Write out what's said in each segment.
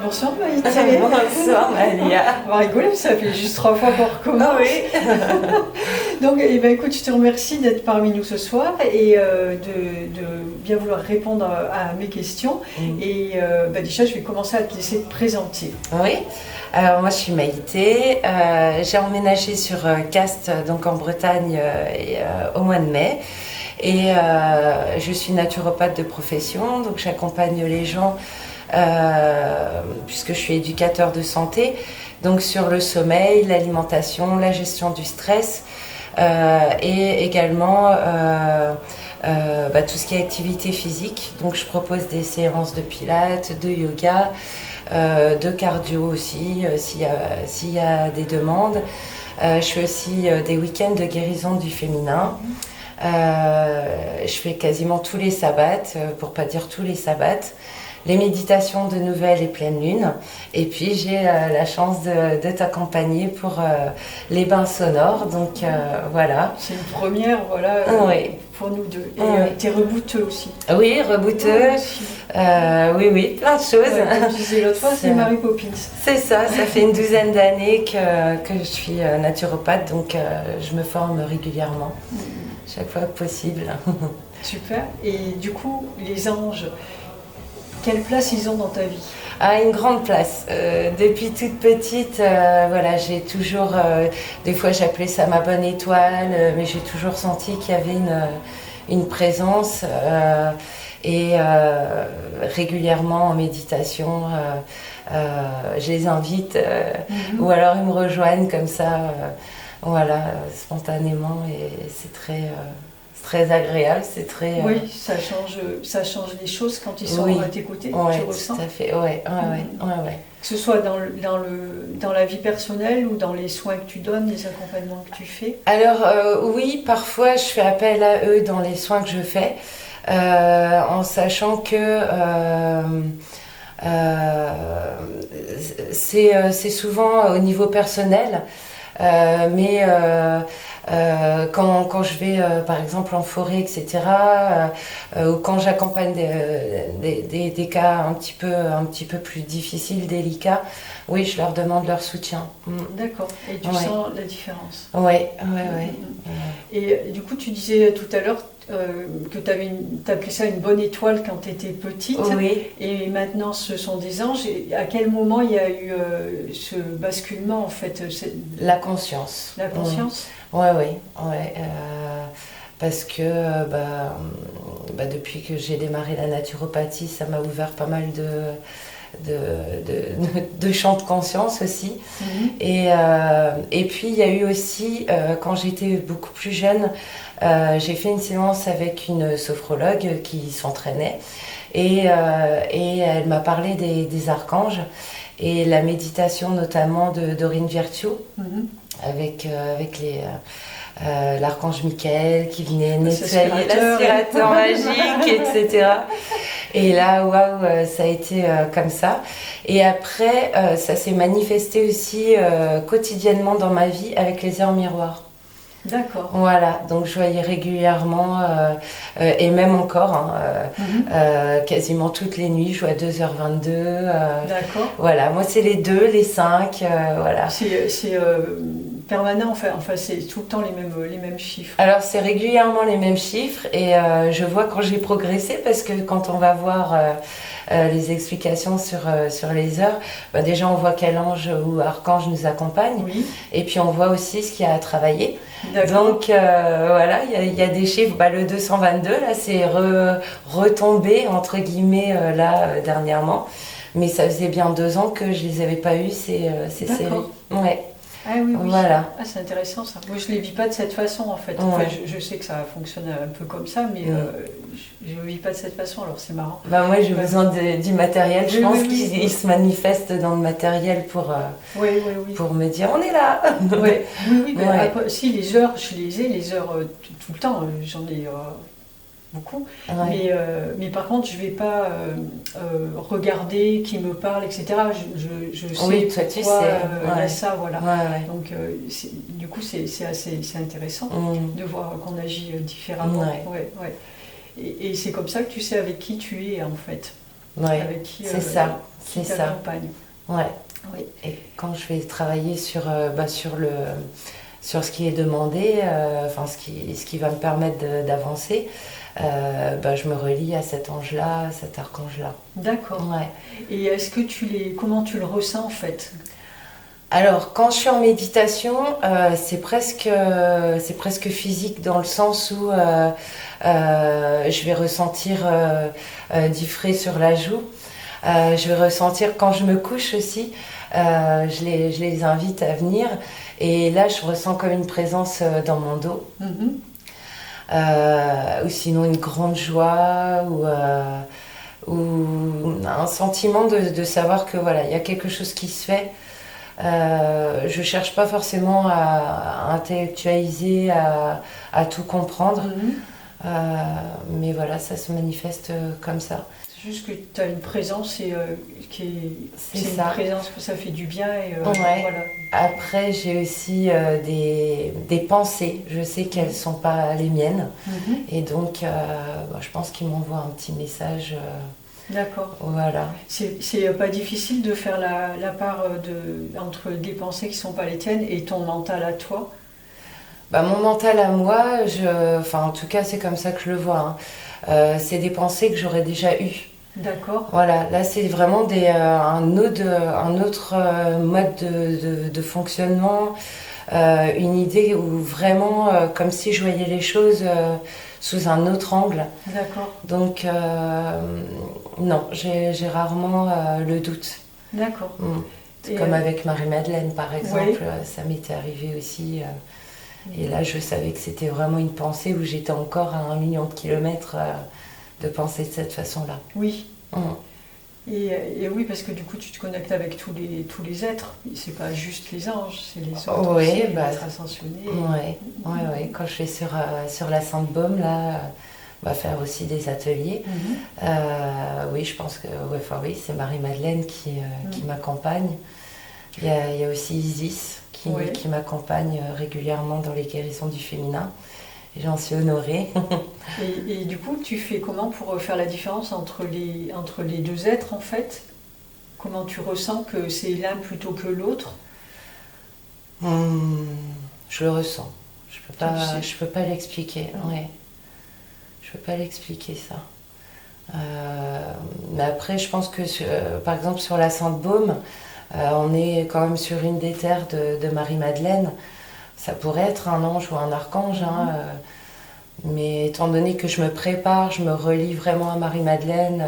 Bonsoir Maïté. Bonsoir Malia. On va rigoler, ça fait juste 3 fois qu'on recommence. Ah oui. Donc, écoute, je te remercie d'être parmi nous ce soir et de bien vouloir répondre à mes questions. Et déjà, je vais commencer à te laisser te présenter. Oui. Alors moi je suis Maïté. J'ai emménagé sur Castres, donc en Bretagne, au mois de mai. Et je suis naturopathe de profession, donc j'accompagne les gens. Puisque je suis éducateur de santé, donc sur le sommeil, l'alimentation, la gestion du stress et également tout ce qui est activité physique. Donc je propose des séances de pilates, de yoga, de cardio aussi s'il y a des demandes. Je fais aussi des week-ends de guérison du féminin. Je fais quasiment tous les sabbats, pour pas dire tous les sabbats. Les méditations de nouvelle et pleine lune. Et puis j'ai la chance de t'accompagner pour les bains sonores. Donc voilà. C'est une première, voilà, oui. Pour nous deux. Et t'es rebouteux aussi. Oui, rebouteux. Oui, plein de choses. Ouais, comme je disais l'autre fois, c'est Mary Poppins. C'est ça, ça fait une douzaine d'années que je suis naturopathe, donc je me forme régulièrement, chaque fois que possible. Super. Et du coup, les anges, quelle place ils ont dans ta vie? Ah, une grande place. Depuis toute petite, voilà, j'ai toujours, des fois j'appelais ça ma bonne étoile, mais j'ai toujours senti qu'il y avait une présence et régulièrement en méditation, je les invite ou alors ils me rejoignent comme ça, voilà, spontanément et c'est très agréable, c'est très... Oui, ça change les choses quand ils sont à tes côtés, tu ressens. Tout à fait, ouais. Que ce soit dans la vie personnelle ou dans les soins que tu donnes, les accompagnements que tu fais. Alors oui, parfois je fais appel à eux dans les soins que je fais, en sachant que c'est souvent au niveau personnel, mais quand je vais par exemple en forêt, etc., ou quand j'accompagne des cas un petit peu plus difficiles, délicats, oui, je leur demande leur soutien. D'accord, et tu sens la différence. Oui. Et du coup, tu disais tout à l'heure que tu appelais ça une bonne étoile quand tu étais petite. Oui. Et maintenant, ce sont des anges. Et à quel moment il y a eu ce basculement, en fait? La conscience. La conscience. Oui. Parce que depuis que j'ai démarré la naturopathie, ça m'a ouvert pas mal de champs de conscience aussi. Et puis il y a eu aussi, quand j'étais beaucoup plus jeune, j'ai fait une séance avec une sophrologue qui s'entraînait et elle m'a parlé des archanges et la méditation notamment de Dorine Virtue avec l'archange Michael qui venait nettoyer l'aspirateur magique, etc. Et là, waouh, ça a été comme ça. Et après, ça s'est manifesté aussi quotidiennement dans ma vie avec les heures miroirs. D'accord. Voilà, donc je voyais régulièrement, et même encore, quasiment toutes les nuits, je vois 2h22. D'accord. Voilà, moi c'est les 2, les 5, voilà. C'est permanent, enfin c'est tout le temps les mêmes chiffres. Alors c'est régulièrement les mêmes chiffres et je vois quand j'ai progressé parce que quand on va voir les explications sur les heures, déjà on voit quel ange ou archange nous accompagne et puis on voit aussi ce qu'il y a à travailler. Donc voilà, il y a des chiffres, le 222 là c'est retombé entre guillemets dernièrement, mais ça faisait bien 2 ans que je les avais pas eu ces séries. Ouais. Ah oui. Voilà. Ah, c'est intéressant ça. Moi je ne les vis pas de cette façon en fait. Enfin, je sais que ça fonctionne un peu comme ça, mais je ne vis pas de cette façon, alors c'est marrant. Moi j'ai besoin du matériel, je pense qu'il se manifeste dans le matériel pour me dire on est là. Si les heures, je les ai, les heures tout le temps, j'en ai beaucoup, mais par contre je ne vais pas regarder qui me parle, etc. Je sais toi, tu sais. Il y a ça, voilà. Donc du coup c'est intéressant de voir qu'on agit différemment. Et c'est comme ça que tu sais avec qui tu es en fait. Ouais, avec qui, c'est ça, qui c'est ça. t'accompagne. Ouais. Oui. Et quand je vais travailler sur ce qui est demandé, enfin ce qui va me permettre d'avancer, je me relie à cet ange-là, à cet archange-là. D'accord. Ouais. Et est-ce que comment tu le ressens en fait? Alors, quand je suis en méditation, c'est presque physique dans le sens où je vais ressentir du frais sur la joue. Je vais ressentir quand je me couche aussi. Je les invite à venir. Et là, je ressens comme une présence dans mon dos. Mhm. Ou sinon une grande joie ou un sentiment de savoir que voilà, il y a quelque chose qui se fait. Je cherche pas forcément à intellectualiser, à tout comprendre. Mhm. Mais voilà, ça se manifeste comme ça. C'est juste que tu as une présence C'est c'est une ça. présence que ça fait du bien et Ouais. voilà. Après, j'ai aussi des pensées. Je sais qu'elles ne sont pas les miennes. Mhm. Et donc, je pense qu'ils m'envoient un petit message. D'accord. Voilà. C'est pas difficile de faire la part entre des pensées qui sont pas les tiennes et ton mental à toi? Mon mental à moi, enfin, en tout cas, c'est comme ça que je le vois, hein. C'est des pensées que j'aurais déjà eues. D'accord. Voilà, là c'est vraiment un autre mode de fonctionnement, une idée où vraiment comme si je voyais les choses sous un autre angle. D'accord. Donc non, j'ai rarement le doute. D'accord. Mm. C'est Et, comme avec Marie-Madeleine par exemple, oui. ça m'était arrivé aussi. Et là je savais que c'était vraiment une pensée où j'étais encore à 1 million de kilomètres de penser de cette façon-là. Oui. Mm. Et oui, parce que du coup, tu te connectes avec tous les êtres. C'est pas juste les anges, c'est les autres Oui, aussi, les êtres ascensionnés. ouais. Quand je vais sur la Sainte-Baume, là, on va faire aussi des ateliers. Mhm. Oui, je pense que oui, c'est Marie-Madeleine qui m'accompagne. Il y a aussi Isis Ouais. qui m'accompagne régulièrement dans les guérisons du féminin. Et j'en suis honorée. Et du coup, tu fais comment pour faire la différence entre les deux êtres en fait? Comment tu ressens que c'est l'un plutôt que l'autre? Je le ressens. Tu le sais. Je peux pas l'expliquer. Mhm. Ouais. Je peux pas l'expliquer ça. Mais après, je pense que par exemple sur la Sainte-Baume, on est quand même sur une des terres de Marie-Madeleine. Ça pourrait être un ange ou un archange, hein, mais étant donné que je me prépare, je me relie vraiment à Marie-Madeleine,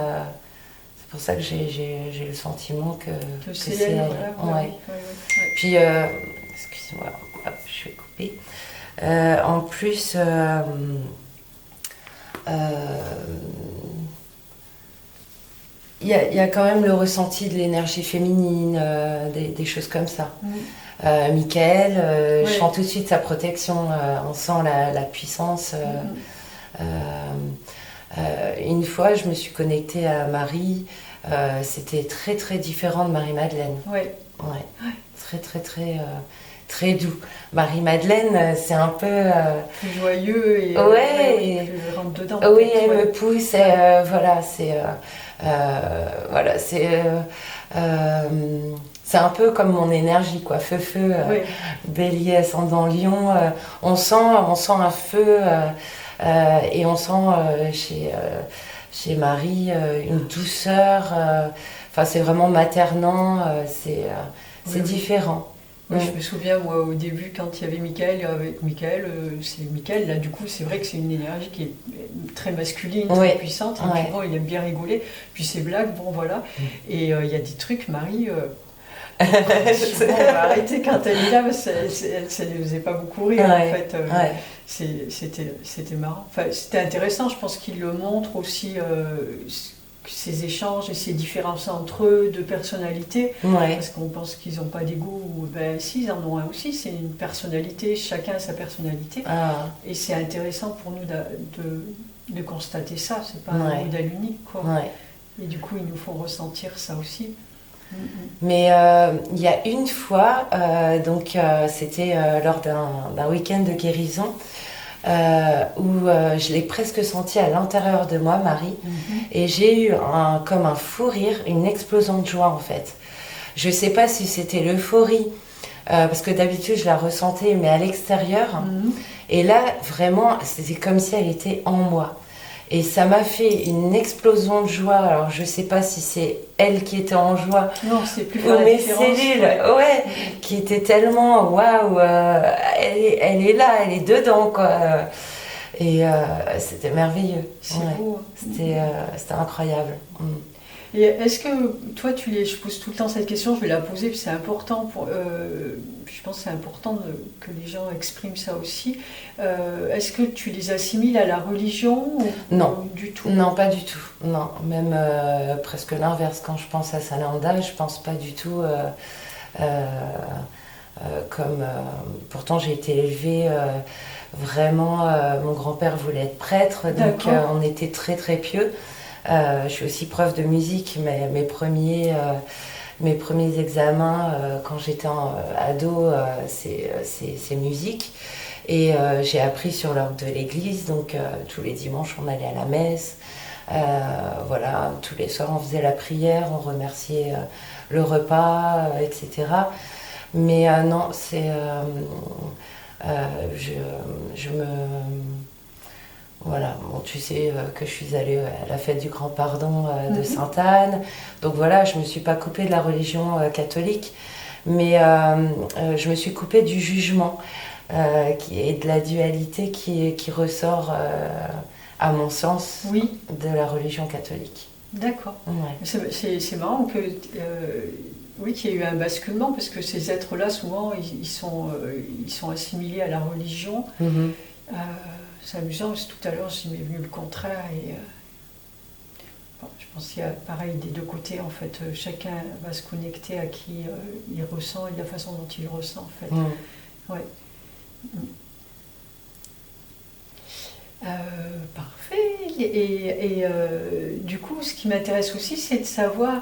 c'est pour ça que j'ai le sentiment que C'est c'est elle, elle. voilà. Ouais. Ouais. Puis, excusez-moi, hop, je vais couper. En plus, il y a quand même le ressenti de l'énergie féminine, des choses comme ça. Michael, Ouais. je sens tout de suite sa protection, on sent la puissance. Une fois, je me suis connectée à Marie, c'était très très différent de Marie-Madeleine. Ouais. Ouais. Très très très très doux. Marie-Madeleine, c'est un peu Plus joyeux et ouais, plus rentre dedans. oui, peut-être, elle ouais. me pousse. Voilà, c'est un peu comme mon énergie, quoi. Feu, Ouais. bélier, ascendant lion. On sent un feu et on sent chez Marie une douceur. Enfin, c'est vraiment maternant. C'est Oui. différent. Moi, je me souviens, moi, au début, quand il y avait Michael, avec Michael, c'est Michael, là, du coup, c'est vrai que c'est une énergie qui est très masculine, très Ouais. puissante, et Ouais. puis bon, il aime bien rigoler, puis ses blagues, bon, voilà. Et il y a des trucs, Marie, bon, on va arrêter quand elle est là, parce que ça ne les faisait pas beaucoup rire, en Ouais. fait. Ouais. C'était marrant. Enfin, c'était intéressant, je pense qu'il le montre aussi, ces échanges et ces différences entre eux de personnalité. Ouais. Parce qu'on pense qu'ils n'ont pas d'ego. Ben si, ils en ont un aussi. C'est une personnalité, chacun a sa personnalité. Ah. Et c'est intéressant pour nous de constater ça. C'est pas Ouais. un modèle unique, quoi. Ouais. Et du coup, ils nous font ressentir ça aussi. Mais il y a une fois, c'était lors d'un week-end de guérison, où je l'ai presque senti à l'intérieur de moi, Marie, et j'ai eu comme un fou rire, une explosion de joie en fait. Je sais pas si c'était l'euphorie, parce que d'habitude je la ressentais, mais à l'extérieur. Et là, vraiment, c'était comme si elle était en moi. Et ça m'a fait une explosion de joie. Alors, je sais pas si c'est elle qui était en joie. Non, c'est plus ou mes cellules, ouais, qui étaient tellement waouh, elle est là, elle est dedans, quoi. Et c'était merveilleux. C'est beau. C'était incroyable. Et est-ce que toi, je pose tout le temps cette question, je vais la poser, puis c'est important je pense que c'est important que les gens expriment ça aussi. Est-ce que tu les assimiles à la religion Non, du tout? Non, pas du tout. Non, même presque l'inverse. Quand je pense à Sananda, je pense pas du tout comme. Pourtant, j'ai été élevée vraiment. Mon grand-père voulait être prêtre, donc on était très très pieux. Je suis aussi prof de musique, mais mes premiers examens quand j'étais ado, c'est musique. Et j'ai appris sur l'orgue de l'église, donc tous les dimanches on allait à la messe. Voilà, tous les soirs on faisait la prière, on remerciait le repas, etc. Mais non, je me. Voilà, bon, tu sais que je suis allée à la fête du Grand Pardon de Sainte-Anne. Donc voilà, je ne me suis pas coupée de la religion catholique, mais je me suis coupée du jugement et de la dualité qui ressort, à mon sens, de la religion catholique. D'accord. Ouais. C'est marrant que... oui, qu'il y ait eu un basculement, parce que ces êtres-là, souvent, ils sont assimilés à la religion. C'est amusant, parce que tout à l'heure, il m'est venu le contraire. Et, je pense qu'il y a pareil des deux côtés, en fait. Chacun va se connecter à qui il ressent et de la façon dont il le ressent, en fait. Ouais. Parfait. Et du coup, ce qui m'intéresse aussi, c'est de savoir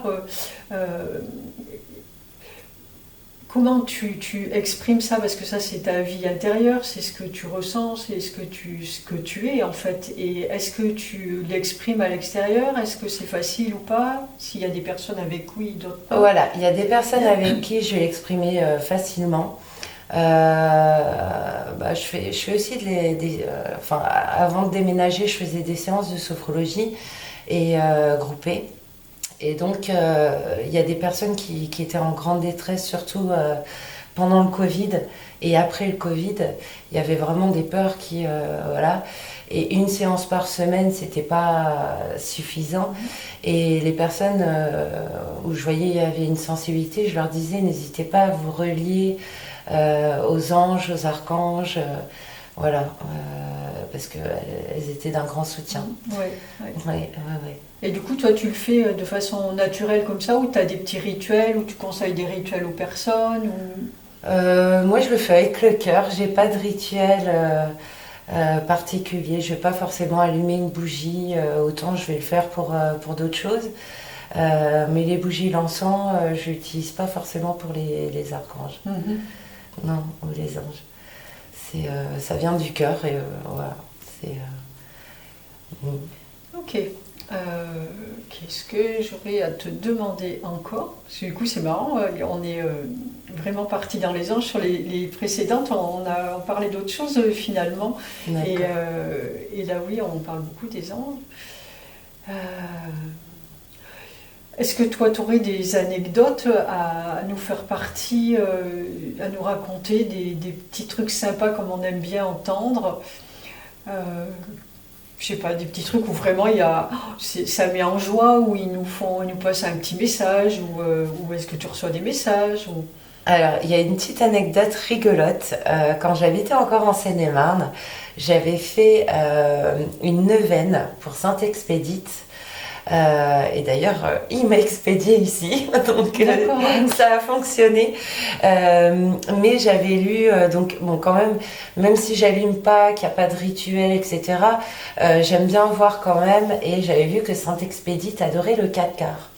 comment tu exprimes ça, parce que ça, c'est ta vie intérieure, c'est ce que tu ressens, c'est ce que tu es, en fait. Et est-ce que tu l'exprimes à l'extérieur? Est-ce que c'est facile ou pas? S'il y a des personnes avec qui, d'autres pas? Voilà, il y a des personnes avec qui je vais l'exprimer facilement. Je fais aussi avant de déménager, je faisais des séances de sophrologie et groupées. Et donc, il y a des personnes qui étaient en grande détresse, surtout pendant le Covid. Et après le Covid, il y avait vraiment des peurs voilà. Et une séance par semaine, c'était pas suffisant. Et les personnes où je voyais il y avait une sensibilité, je leur disais, n'hésitez pas à vous relier aux anges, aux archanges. Voilà, parce qu'elles étaient d'un grand soutien. Ouais. Et du coup, toi, tu le fais de façon naturelle comme ça, ou tu as des petits rituels, ou tu conseilles des rituels aux personnes Moi, je le fais avec le cœur. J'ai pas de rituel particulier. Je vais pas forcément allumer une bougie. Autant je vais le faire pour d'autres choses. Mais les bougies, l'encens, je l'utilise pas forcément pour les archanges. Non, ou les anges. Ça vient du cœur et voilà. Ok. Qu'est-ce que j'aurais à te demander encore? Parce que du coup, c'est marrant, on est vraiment parti dans les anges. Sur les précédentes, on a parlé d'autres choses finalement. Et là, oui, on parle beaucoup des anges. Est-ce que toi, tu aurais des anecdotes à nous faire partie, à nous raconter des petits trucs sympas comme on aime bien entendre? Je sais pas, des petits trucs où vraiment ça met en joie, où ils nous passent un petit message, ou est-ce que tu reçois des messages Alors, il y a une petite anecdote rigolote. Quand j'habitais encore en Seine-et-Marne, j'avais fait une neuvaine pour Sainte-Expédite. Et d'ailleurs, il m'a expédié ici, donc ça a fonctionné. Mais j'avais lu, donc bon, quand même si j'allume pas, qu'il n'y a pas de rituel, etc., j'aime bien voir quand même. Et j'avais vu que Sainte-Expédite adorait le 4 quarts.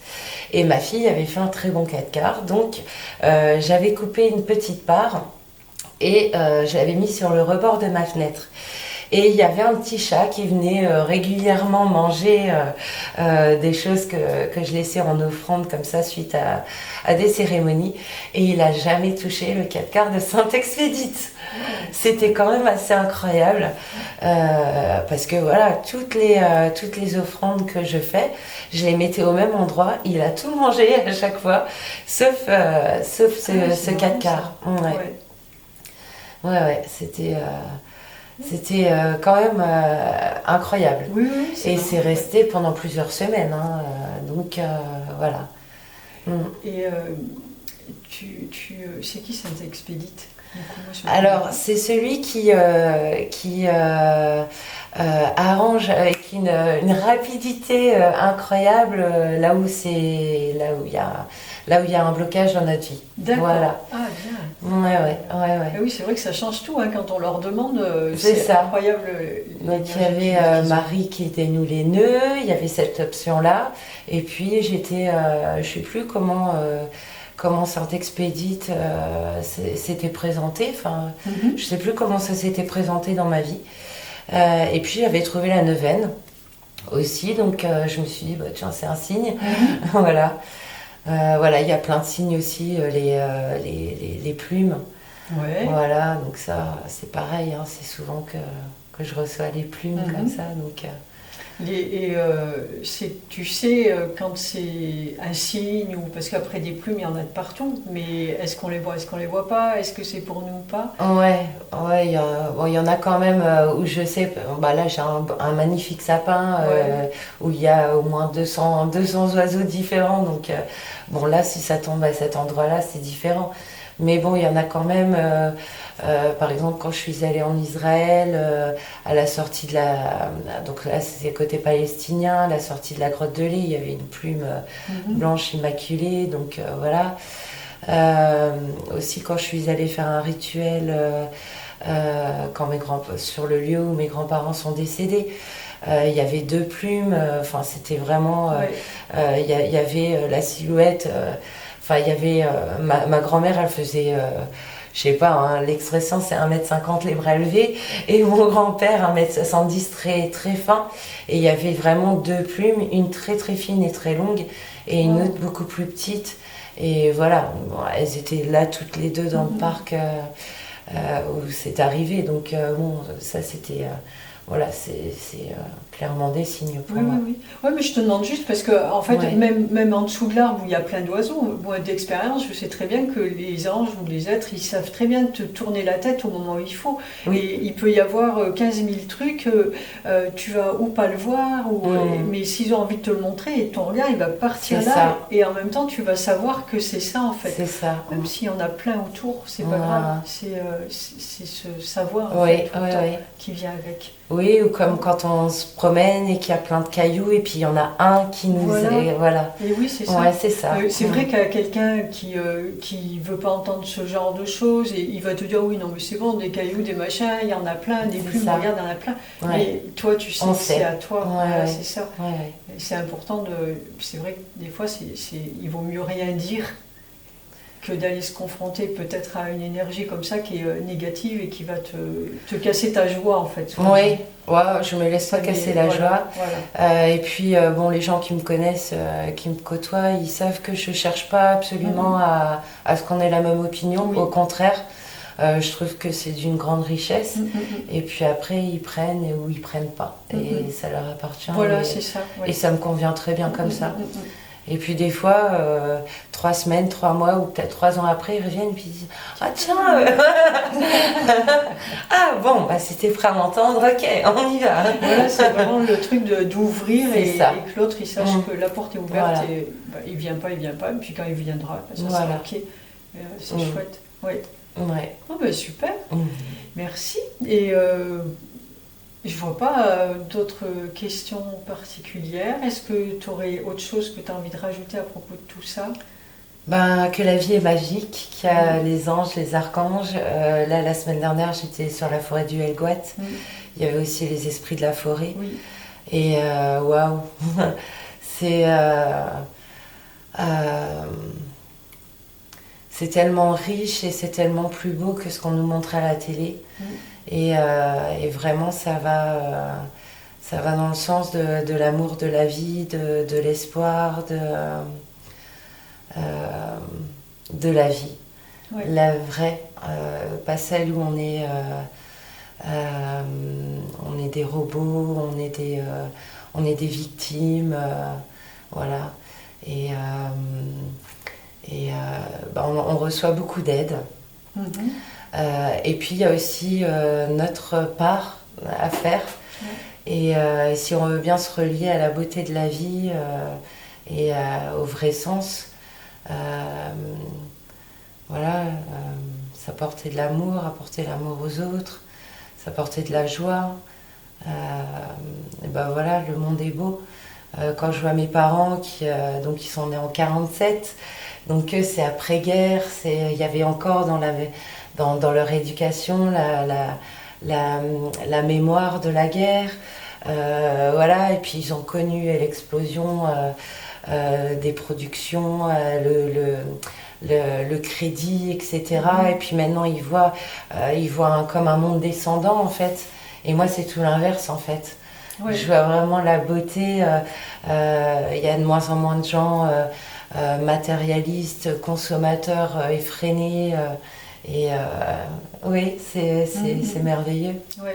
Et ma fille avait fait un très bon 4 quarts, donc j'avais coupé une petite part et je l'avais mis sur le rebord de ma fenêtre. Et il y avait un petit chat qui venait régulièrement manger des choses que je laissais en offrande comme ça suite à des cérémonies. Et il a jamais touché le 4 quarts de Saint-Expédite. C'était quand même assez incroyable parce que voilà, toutes les offrandes que je fais, je les mettais au même endroit. Il a tout mangé à chaque fois, sauf ce 4 quarts. Ouais, c'était quand même incroyable. Oui, et c'est resté pendant plusieurs semaines. Hein, donc voilà. Et c'est qui Saint-Expédite? Alors, c'est celui qui arrange avec une rapidité incroyable là où il y a un blocage dans notre vie. D'accord. Voilà. Ah, bien. Ouais. Ah oui, c'est vrai que ça change tout hein, quand on leur demande. C'est ça. Incroyable. Donc, il y avait Marie qui dénoue les nœuds, il y avait cette option-là. Et puis, je sais plus comment Saint-Expédite s'était présenté. Enfin, je sais plus comment ça s'était présenté dans ma vie. Et puis j'avais trouvé la neuvaine aussi, donc je me suis dit tiens, c'est un signe. Voilà, il y a plein de signes aussi, les plumes. Ouais. Voilà, donc ça c'est pareil, hein, c'est souvent que je reçois les plumes comme ça, donc. Tu sais quand c'est un signe, ou parce qu'après des plumes il y en a de partout, mais est-ce qu'on les voit pas, est-ce que c'est pour nous ou pas? Ouais, il y en a quand même où je sais, là j'ai un magnifique sapin où il y a au moins 200 oiseaux différents, donc là si ça tombe à cet endroit-là c'est différent. Mais bon, il y en a quand même, par exemple, quand je suis allée en Israël, à la sortie de donc là, c'est côté palestinien, à la sortie de la grotte de lait, il y avait une plume blanche immaculée, donc voilà. Aussi, quand je suis allée faire un rituel sur le lieu où mes grands-parents sont décédés, il y avait 2 plumes, c'était vraiment. Il y avait la silhouette. Il y avait ma grand-mère, elle faisait, je sais pas, hein, l'expression c'est 1,50 m les bras levés, et mon grand-père 1,70 m très, très fin. Et il y avait vraiment 2 plumes, une très très fine et très longue, et une autre beaucoup plus petite. Et voilà, elles étaient là toutes les deux dans le parc où c'est arrivé. Donc ça c'était. Voilà, c'est clairement des signes pour moi. Oui. Ouais, mais je te demande juste parce que, en fait, même en dessous de l'arbre où il y a plein d'oiseaux, moi d'expérience, je sais très bien que les anges ou les êtres, ils savent très bien te tourner la tête au moment où il faut. Oui. Et il peut y avoir 15 000 trucs, tu vas ou pas le voir, mais s'ils ont envie de te le montrer, et ton regard, il va partir là. Ça. Et en même temps, tu vas savoir que c'est ça, en fait. C'est ça. Même s'il y en a plein autour, c'est pas grave. C'est ce savoir en fait, qui vient avec. Oui, ou comme quand on se promène et qu'il y a plein de cailloux et puis il y en a un qui nous voilà. Et oui, c'est ça. Ouais, c'est ça. C'est vrai qu'il y a quelqu'un qui veut pas entendre ce genre de choses et il va te dire oui, non mais c'est bon, des cailloux, des machins, il y en a plein, des plumes, regarde, il y en a plein. Ouais. Mais toi, tu sais que c'est à toi. C'est ça. Ouais. C'est important c'est vrai que des fois, il vaut mieux rien dire que d'aller se confronter peut-être à une énergie comme ça qui est négative et qui va te casser ta joie en fait. Oui, je me laisse pas casser la joie. Voilà. Et puis les gens qui me connaissent, qui me côtoient, ils savent que je cherche pas absolument à ce qu'on ait la même opinion. Au contraire, je trouve que c'est d'une grande richesse. Et puis après, ils prennent ou ils prennent pas. Et ça leur appartient. Voilà, c'est ça. Et ça me convient très bien comme ça. Et puis des fois, 3 semaines, 3 mois ou peut-être 3 ans après, ils reviennent et puis ils disent « Ah tiens ah bon, c'était prêt à m'entendre, ok, on y va !» Voilà, c'est vraiment le truc d'ouvrir et que l'autre il sache que la porte est ouverte et il vient pas, et puis quand il viendra, ça sera ok. C'est chouette. Ouais. Oh, super, merci. Et je vois pas d'autres questions particulières. Est-ce que tu aurais autre chose que tu as envie de rajouter à propos de tout ça? Que la vie est magique, qu'il y a les anges, les archanges. Là, la semaine dernière, j'étais sur la forêt du Helgoat. Il y avait aussi les esprits de la forêt. Oui. Et waouh, c'est tellement riche et c'est tellement plus beau que ce qu'on nous montre à la télé. Et vraiment, ça va dans le sens de l'amour de la vie, de l'espoir, de la vie. Oui. La vraie, pas celle où on est des robots, on est des victimes, voilà. On reçoit beaucoup d'aide. Et puis il y a aussi notre part à faire. Et si on veut bien se relier à la beauté de la vie et au vrai sens, voilà, s'apporter de l'amour, apporter l'amour aux autres, s'apporter de la joie. Et ben voilà, le monde est beau. Quand je vois mes parents donc ils sont nés en 47, donc eux c'est après-guerre, il y avait encore dans leur éducation la mémoire de la guerre, voilà, et puis ils ont connu l'explosion des productions, le crédit, etc. Et puis maintenant ils voient comme un monde descendant en fait. Et moi c'est tout l'inverse en fait. Oui. Je vois vraiment la beauté. Il y a de moins en moins de gens matérialistes, consommateurs effrénés. Oui, c'est merveilleux. Oui.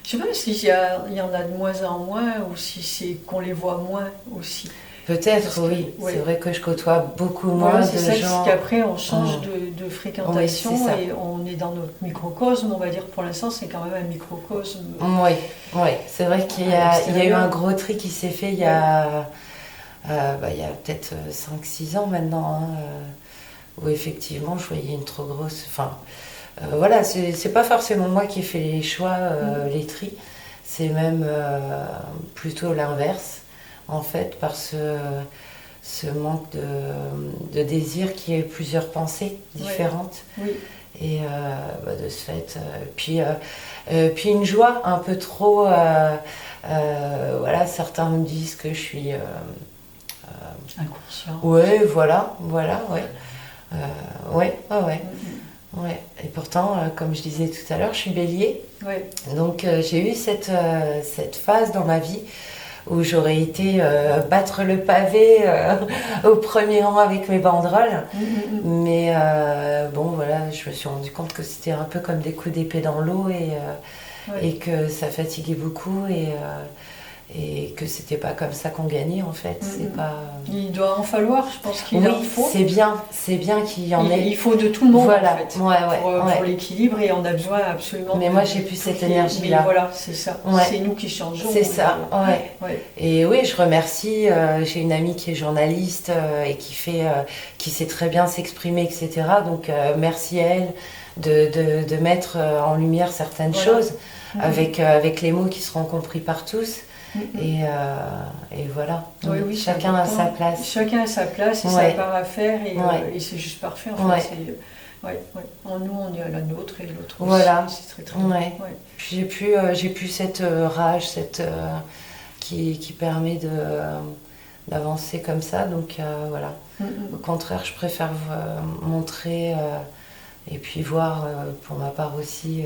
Je ne sais pas s'il y en a de moins en moins ou si c'est qu'on les voit moins aussi. Peut-être, oui. C'est vrai que je côtoie beaucoup moins de gens. C'est ça qu'après on change de fréquentation et on est dans notre microcosme, on va dire pour l'instant c'est quand même un microcosme. Oui, c'est vrai qu'il y a eu un gros tri qui s'est fait il y a peut-être 5-6 ans maintenant, où effectivement je voyais une trop grosse... voilà, c'est pas forcément moi qui ai fait les choix, les tris, c'est même plutôt l'inverse. En fait, par ce manque de désir qui ait plusieurs pensées différentes. Oui. Et de ce fait, puis une joie un peu trop, voilà, certains me disent que je suis... inconscient. Ouais, voilà, ouais. Ouais. Et pourtant, comme je disais tout à l'heure, je suis bélier. Ouais. Donc j'ai eu cette phase dans ma vie où j'aurais été battre le pavé au premier rang avec mes banderoles. Mais bon, voilà, je me suis rendu compte que c'était un peu comme des coups d'épée dans l'eau et que ça fatiguait beaucoup et que c'était pas comme ça qu'on gagnait en fait. C'est pas... Il doit en falloir, je pense qu'il en faut. C'est bien qu'il y en ait. Il faut de tout le monde voilà. en fait, pour l'équilibre et on a besoin absolument. Mais moi j'ai plus cette énergie-là. Mais voilà, c'est ça. C'est nous qui changeons. C'est ça, ouais. Et oui, je remercie. J'ai une amie qui est journaliste et qui sait très bien s'exprimer, etc. Donc merci à elle de mettre en lumière certaines choses avec les mots qui seront compris par tous. Et voilà. Oui, chacun a sa place. Chacun a sa place et sa part à faire et c'est juste parfait en fait. En nous on est à la nôtre et l'autre aussi. C'est très très bien. J'ai plus cette rage, qui permet d'avancer comme ça. Donc voilà. Au contraire, je préfère montrer et puis voir pour ma part aussi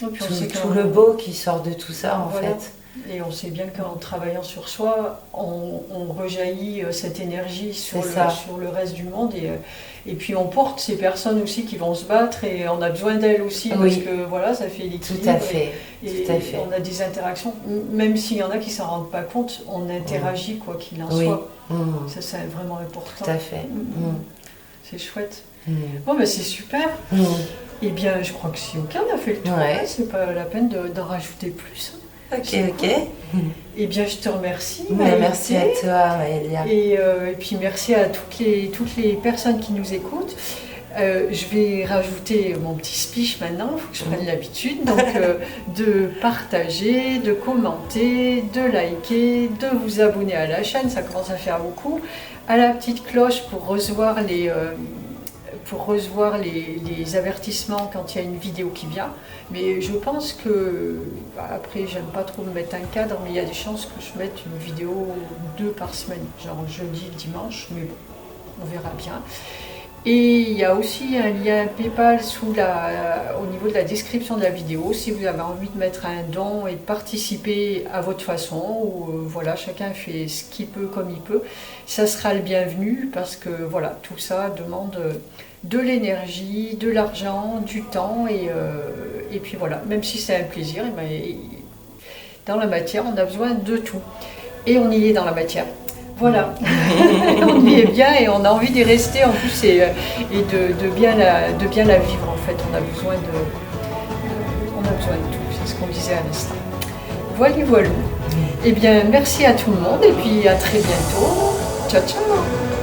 tout le beau qui sort de tout ça en fait. Et on sait bien qu'en travaillant sur soi, on rejaillit cette énergie sur le reste du monde. Et puis on porte ces personnes aussi qui vont se battre et on a besoin d'elles aussi parce que voilà, ça fait l'équilibre. Tout à fait. On a des interactions, même s'il y en a qui ne s'en rendent pas compte, on interagit quoi qu'il en soit. Ça c'est vraiment important. Tout à fait. C'est chouette. Bon ben c'est super. Et bien je crois que si aucun n'a fait le tour, c'est pas la peine d'en rajouter plus. Ok. Eh bien, je te remercie. Merci à toi, Maëlia. Et puis merci à toutes les personnes qui nous écoutent. Je vais rajouter mon petit speech maintenant, il faut que je prenne l'habitude. Donc, de partager, de commenter, de liker, de vous abonner à la chaîne, ça commence à faire beaucoup. À la petite cloche pour recevoir les avertissements quand il y a une vidéo qui vient. Mais je pense que, après j'aime pas trop me mettre un cadre, mais il y a des chances que je mette une vidéo 2 par semaine, genre jeudi, dimanche, mais bon, on verra bien. Et il y a aussi un lien PayPal au niveau de la description de la vidéo, si vous avez envie de mettre un don et de participer à votre façon, ou voilà, chacun fait ce qu'il peut comme il peut, ça sera le bienvenu, parce que voilà, tout ça demande de l'énergie, de l'argent, du temps, et puis voilà, même si c'est un plaisir, dans la matière, on a besoin de tout. Et on y est dans la matière. Voilà, on y est bien et on a envie d'y rester en plus et de bien la vivre en fait. On a besoin de tout, c'est ce qu'on disait à l'instant. Voilà. Eh bien, merci à tout le monde et puis à très bientôt. Ciao, ciao.